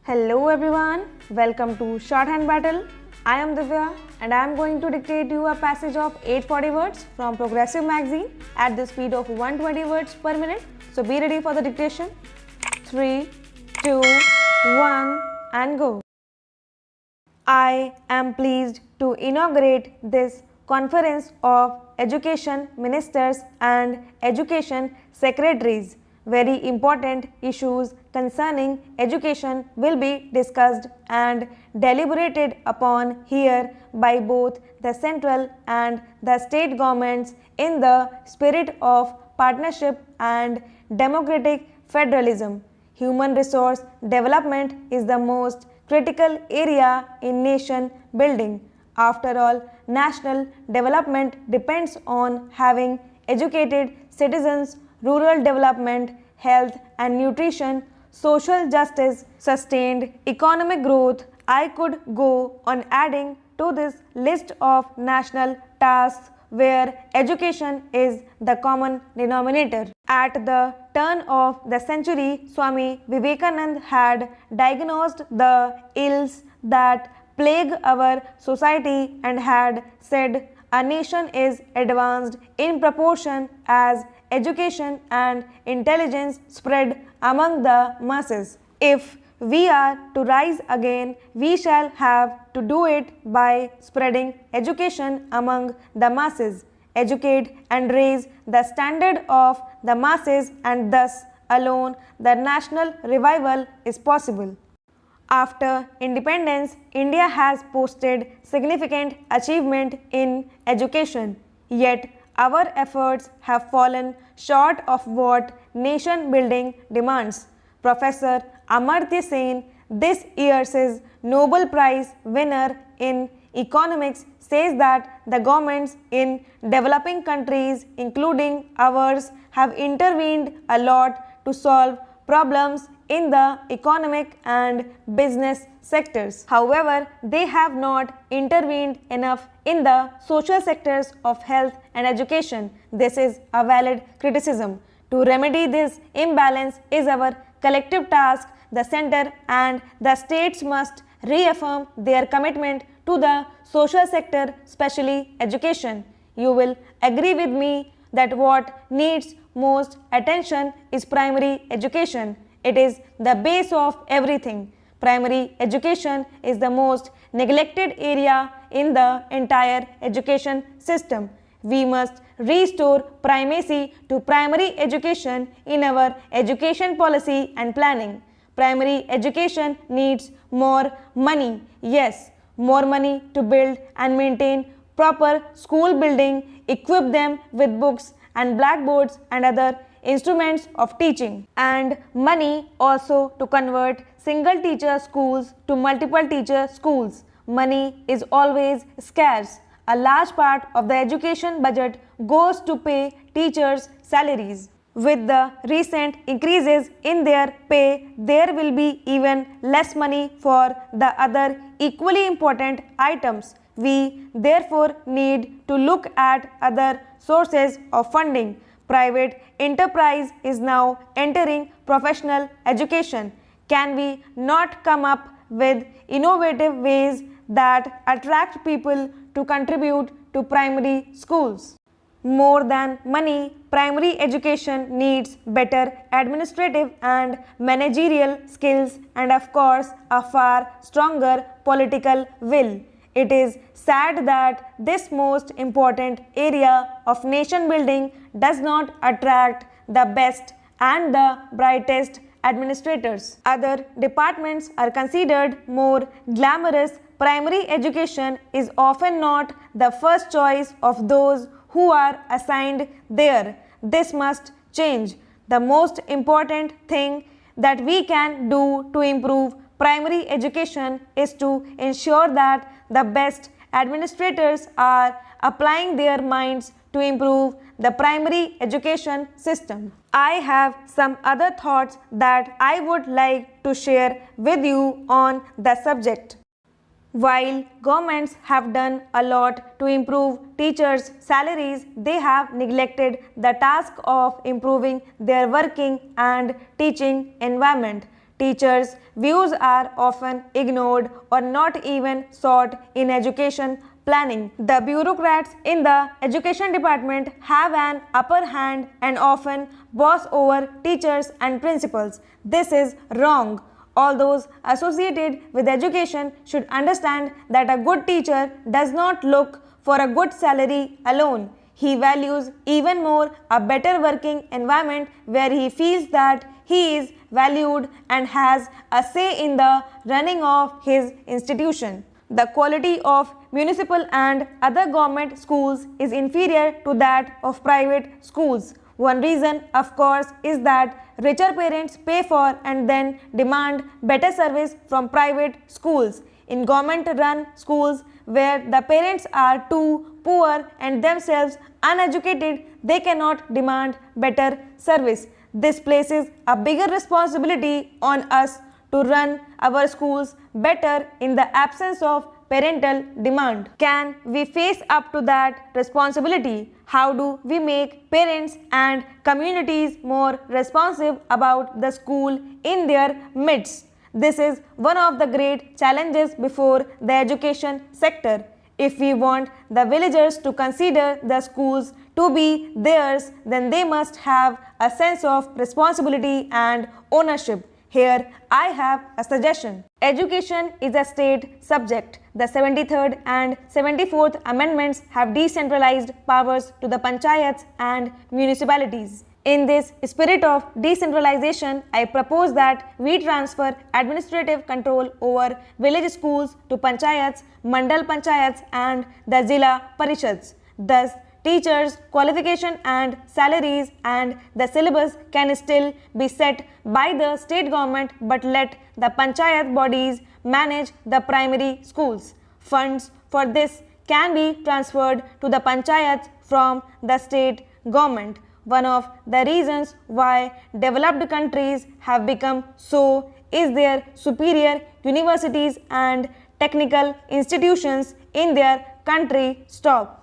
Hello everyone, welcome to Shorthand Battle. I am Divya and I am going to dictate you a passage of 840 words from Progressive magazine at the speed of 120 words per minute. So be ready for the dictation. 3, 2, 1 and go. I am pleased to inaugurate this Conference of Education Ministers and Education Secretaries. Very important issues concerning education will be discussed and deliberated upon here by both the central and the state governments in the spirit of partnership and democratic federalism. Human resource development is the most critical area in nation building. After all, national development depends on having educated citizens, rural development, health and nutrition, social justice, sustained economic growth. I could go on adding to this list of national tasks where education is the common denominator. At the turn of the century, Swami Vivekananda had diagnosed the ills that plague our society and had said a nation is advanced in proportion as education and intelligence spread among the masses. If we are to rise again, we shall have to do it by spreading education among the masses. Educate and raise the standard of the masses, and thus alone the national revival is possible. After independence, India has posted significant achievement in education. Yet our efforts have fallen short of what nation building demands. Professor Amartya Sen, this year's Nobel Prize winner in economics, says that the governments in developing countries, including ours, have intervened a lot to solve problems in the economic and business sectors. However, they have not intervened enough in the social sectors of health and education. This is a valid criticism. To remedy this imbalance is our collective task. The center and the states must reaffirm their commitment to the social sector, especially education. You will agree with me that what needs most attention is primary education. It is the base of everything. Primary education is the most neglected area in the entire education system. We must restore primacy to primary education in our education policy and planning. Primary education needs more money. Yes, more money to build and maintain proper school building, equip them with books and blackboards and other instruments of teaching, and money also to convert single teacher schools to multiple teacher schools. Money is always scarce. A large part of the education budget goes to pay teachers' salaries. With the recent increases in their pay, there will be even less money for the other equally important items. We therefore need to look at other sources of funding. Private enterprise is now entering professional education. Can we not come up with innovative ways that attract people to contribute to primary schools? More than money, primary education needs better administrative and managerial skills and, of course, a far stronger political will. It is sad that this most important area of nation building does not attract the best and the brightest administrators. Other departments are considered more glamorous. Primary education is often not the first choice of those who are assigned there. This must change. The most important thing that we can do to improve primary education is to ensure that the best administrators are applying their minds to improve the primary education system. I have some other thoughts that I would like to share with you on the subject. While governments have done a lot to improve teachers' salaries, they have neglected the task of improving their working and teaching environment. Teachers' views are often ignored or not even sought in education planning. The bureaucrats in the education department have an upper hand and often boss over teachers and principals. This is wrong. All those associated with education should understand that a good teacher does not look for a good salary alone. He values even more a better working environment where he feels that he is valued and has a say in the running of his institution. The quality of municipal and other government schools is inferior to that of private schools. One reason, of course, is that richer parents pay for and then demand better service from private schools. In government-run schools where the parents are too poor and themselves uneducated, they cannot demand better service. This places a bigger responsibility on us to run our schools better in the absence of parental demand. Can we face up to that responsibility? How do we make parents and communities more responsive about the school in their midst? This is one of the great challenges before the education sector. If we want the villagers to consider the schools to be theirs, then they must have a sense of responsibility and ownership. Here I have a suggestion. Education is a state subject. The 73rd and 74th Amendments have decentralized powers to the panchayats and municipalities. In this spirit of decentralization, I propose that we transfer administrative control over village schools to panchayats, mandal panchayats and the zilla parishads. Thus, teachers' qualification and salaries and the syllabus can still be set by the state government, but let the panchayat bodies manage the primary schools. Funds for this can be transferred to the panchayats from the state government. One of the reasons why developed countries have become so is their superior universities and technical institutions in their country. Stop.